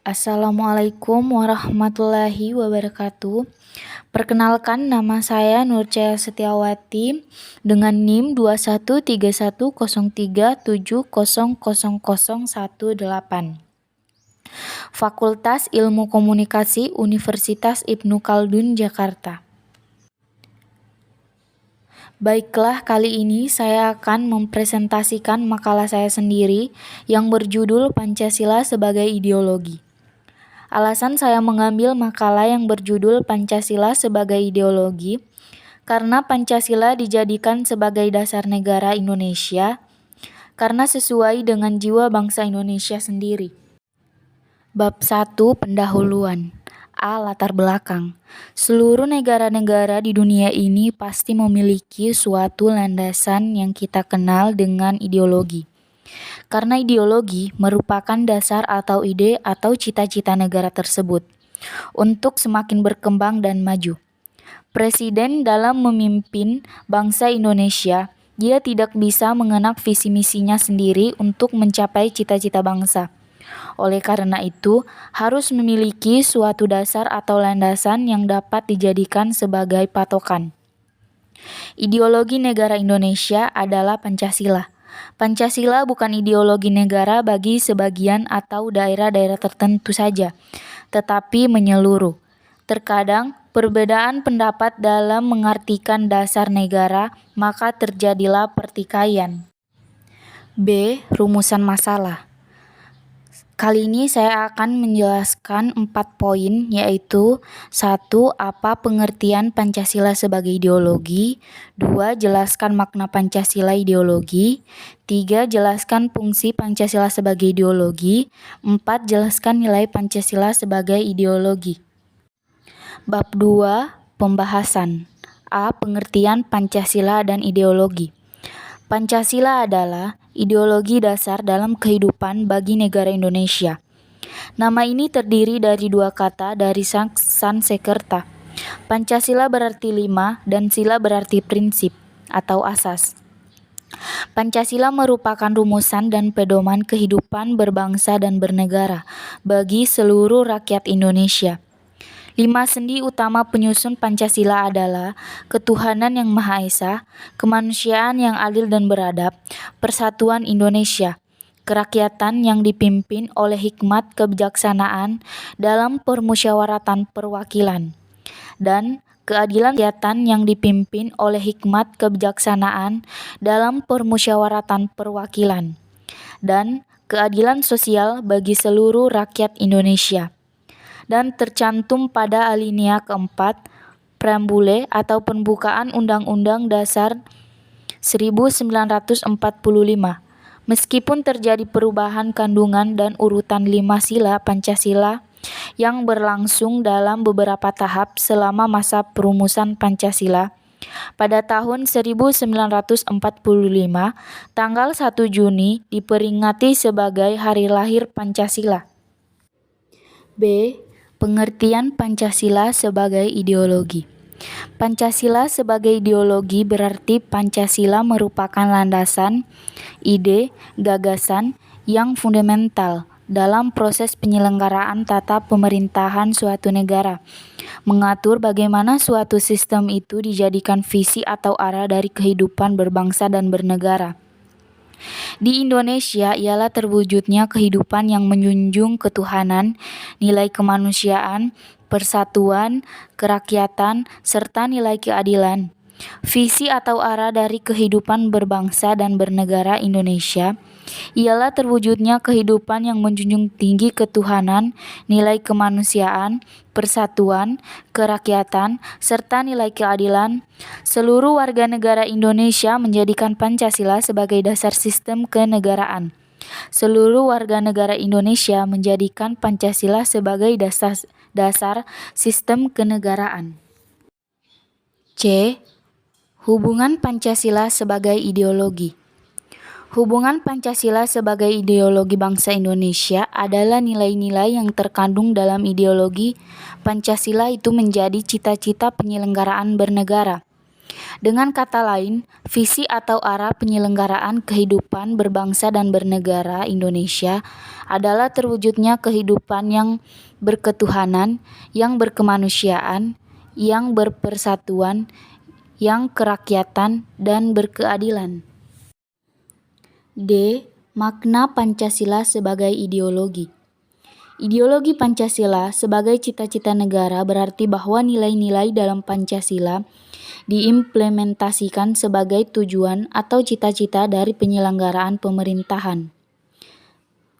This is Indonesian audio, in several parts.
Assalamualaikum warahmatullahi wabarakatuh. Perkenalkan, nama saya Nurcaya Setiawati dengan NIM 2131037000018. Fakultas Ilmu Komunikasi Universitas Ibnu Khaldun, Jakarta. Baiklah, kali ini saya akan mempresentasikan makalah saya sendiri yang berjudul Pancasila sebagai Ideologi. Alasan saya mengambil makalah yang berjudul Pancasila sebagai Ideologi karena Pancasila dijadikan sebagai dasar negara Indonesia karena sesuai dengan jiwa bangsa Indonesia sendiri. Bab 1, Pendahuluan. A. Latar belakang. Seluruh negara-negara di dunia ini pasti memiliki suatu landasan yang kita kenal dengan ideologi. Karena ideologi merupakan dasar atau ide atau cita-cita negara tersebut untuk semakin berkembang dan maju. Presiden dalam memimpin bangsa Indonesia, dia tidak bisa mengenak visi misinya sendiri untuk mencapai cita-cita bangsa. Oleh karena itu, harus memiliki suatu dasar atau landasan yang dapat dijadikan sebagai patokan. Ideologi negara Indonesia adalah Pancasila. Pancasila bukan ideologi negara bagi sebagian atau daerah-daerah tertentu saja, tetapi menyeluruh. Terkadang, perbedaan pendapat dalam mengartikan dasar negara, maka terjadilah pertikaian. B. Rumusan masalah. Kali ini saya akan menjelaskan 4 poin, yaitu 1. Apa pengertian Pancasila sebagai ideologi? 2. Jelaskan makna Pancasila ideologi. 3. Jelaskan fungsi Pancasila sebagai ideologi. 4. Jelaskan nilai Pancasila sebagai ideologi. Bab 2. Pembahasan. A. Pengertian Pancasila dan ideologi. Pancasila adalah ideologi dasar dalam kehidupan bagi negara Indonesia. Nama ini terdiri dari 2 kata dari Sanskerta. Pancasila berarti 5 dan sila berarti prinsip atau asas. Pancasila merupakan rumusan dan pedoman kehidupan berbangsa dan bernegara bagi seluruh rakyat Indonesia. 5 sendi utama penyusun Pancasila adalah ketuhanan yang Maha Esa, kemanusiaan yang adil dan beradab, persatuan Indonesia, kerakyatan yang dipimpin oleh hikmat kebijaksanaan dalam permusyawaratan perwakilan, dan keadilan rakyatan yang dipimpin oleh hikmat kebijaksanaan dalam permusyawaratan perwakilan, dan keadilan sosial bagi seluruh rakyat Indonesia. Dan tercantum pada alinea keempat, preambule atau pembukaan Undang-Undang Dasar 1945. Meskipun terjadi perubahan kandungan dan urutan 5 sila Pancasila yang berlangsung dalam beberapa tahap selama masa perumusan Pancasila, pada tahun 1945, tanggal 1 Juni diperingati sebagai Hari Lahir Pancasila. B. Pengertian Pancasila sebagai ideologi. Pancasila sebagai ideologi berarti Pancasila merupakan landasan, ide, gagasan yang fundamental dalam proses penyelenggaraan tata pemerintahan suatu negara, mengatur bagaimana suatu sistem itu dijadikan visi atau arah dari kehidupan berbangsa dan bernegara. Di Indonesia ialah terwujudnya kehidupan yang menjunjung ketuhanan, nilai kemanusiaan, persatuan, kerakyatan, serta nilai keadilan. Visi atau arah dari kehidupan berbangsa dan bernegara Indonesia ialah terwujudnya kehidupan yang menjunjung tinggi ketuhanan, nilai kemanusiaan, persatuan, kerakyatan, serta nilai keadilan. Seluruh warga negara Indonesia menjadikan Pancasila sebagai dasar sistem kenegaraan. Seluruh warga negara Indonesia menjadikan Pancasila sebagai dasar sistem kenegaraan. C. Hubungan Pancasila sebagai ideologi. Hubungan Pancasila sebagai ideologi bangsa Indonesia adalah nilai-nilai yang terkandung dalam ideologi Pancasila itu menjadi cita-cita penyelenggaraan bernegara. Dengan kata lain, visi atau arah penyelenggaraan kehidupan berbangsa dan bernegara Indonesia adalah terwujudnya kehidupan yang berketuhanan, yang berkemanusiaan, yang berpersatuan, yang kerakyatan, dan berkeadilan. D. Makna Pancasila sebagai ideologi. Ideologi Pancasila sebagai cita-cita negara berarti bahwa nilai-nilai dalam Pancasila diimplementasikan sebagai tujuan atau cita-cita dari penyelenggaraan pemerintahan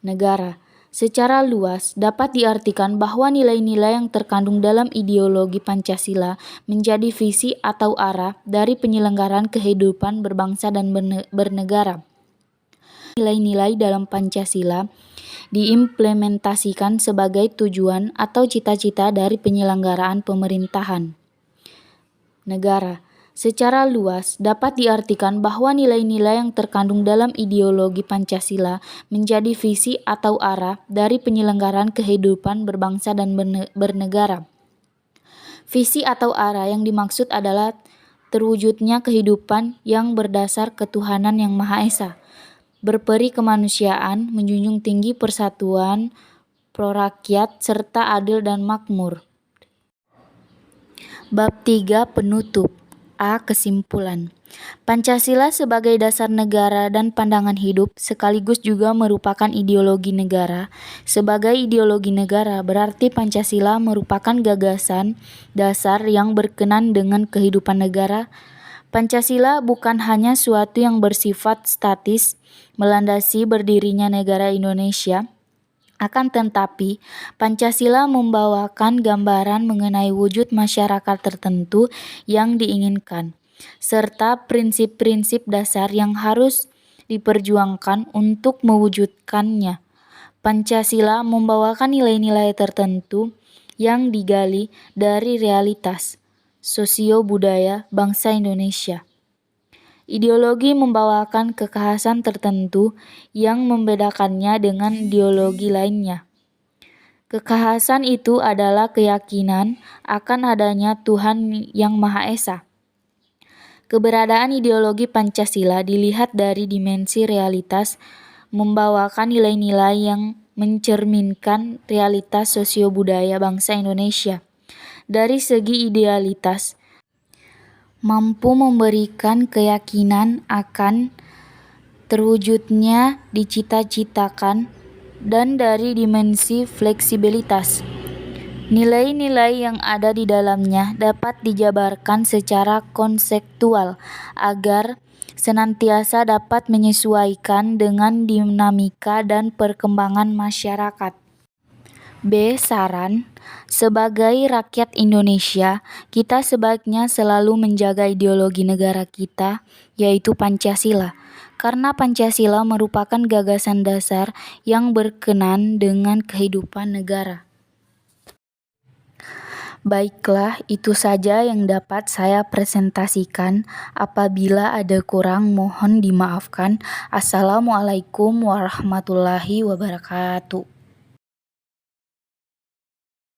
negara. Secara luas, dapat diartikan bahwa nilai-nilai yang terkandung dalam ideologi Pancasila menjadi visi atau arah dari penyelenggaraan kehidupan berbangsa dan bernegara. Nilai-nilai dalam Pancasila diimplementasikan sebagai tujuan atau cita-cita dari penyelenggaraan pemerintahan negara. Secara luas, dapat diartikan bahwa nilai-nilai yang terkandung dalam ideologi Pancasila menjadi visi atau arah dari penyelenggaraan kehidupan berbangsa dan bernegara. Visi atau arah yang dimaksud adalah terwujudnya kehidupan yang berdasar ketuhanan yang Maha Esa, berperi kemanusiaan, menjunjung tinggi persatuan, pro-rakyat, serta adil dan makmur. Bab 3 Penutup. A. Kesimpulan. Pancasila sebagai dasar negara dan pandangan hidup sekaligus juga merupakan ideologi negara. Sebagai ideologi negara berarti Pancasila merupakan gagasan dasar yang berkenan dengan kehidupan negara. Pancasila bukan hanya suatu yang bersifat statis melandasi berdirinya negara Indonesia. Akan tetapi, Pancasila membawakan gambaran mengenai wujud masyarakat tertentu yang diinginkan, serta prinsip-prinsip dasar yang harus diperjuangkan untuk mewujudkannya. Pancasila membawakan nilai-nilai tertentu yang digali dari realitas sosio-budaya bangsa Indonesia. Ideologi membawakan kekhasan tertentu yang membedakannya dengan ideologi lainnya. Kekhasan itu adalah keyakinan akan adanya Tuhan yang Maha Esa. Keberadaan ideologi Pancasila dilihat dari dimensi realitas, membawakan nilai-nilai yang mencerminkan realitas sosio-budaya bangsa Indonesia. Dari segi idealitas, mampu memberikan keyakinan akan terwujudnya dicita-citakan, dan dari dimensi fleksibilitas, nilai-nilai yang ada di dalamnya dapat dijabarkan secara konseptual agar senantiasa dapat menyesuaikan dengan dinamika dan perkembangan masyarakat. B. Saran. Sebagai rakyat Indonesia, kita sebaiknya selalu menjaga ideologi negara kita, yaitu Pancasila, karena Pancasila merupakan gagasan dasar yang berkenan dengan kehidupan negara. Baiklah, itu saja yang dapat saya presentasikan. Apabila ada kurang, mohon dimaafkan. Assalamualaikum warahmatullahi wabarakatuh.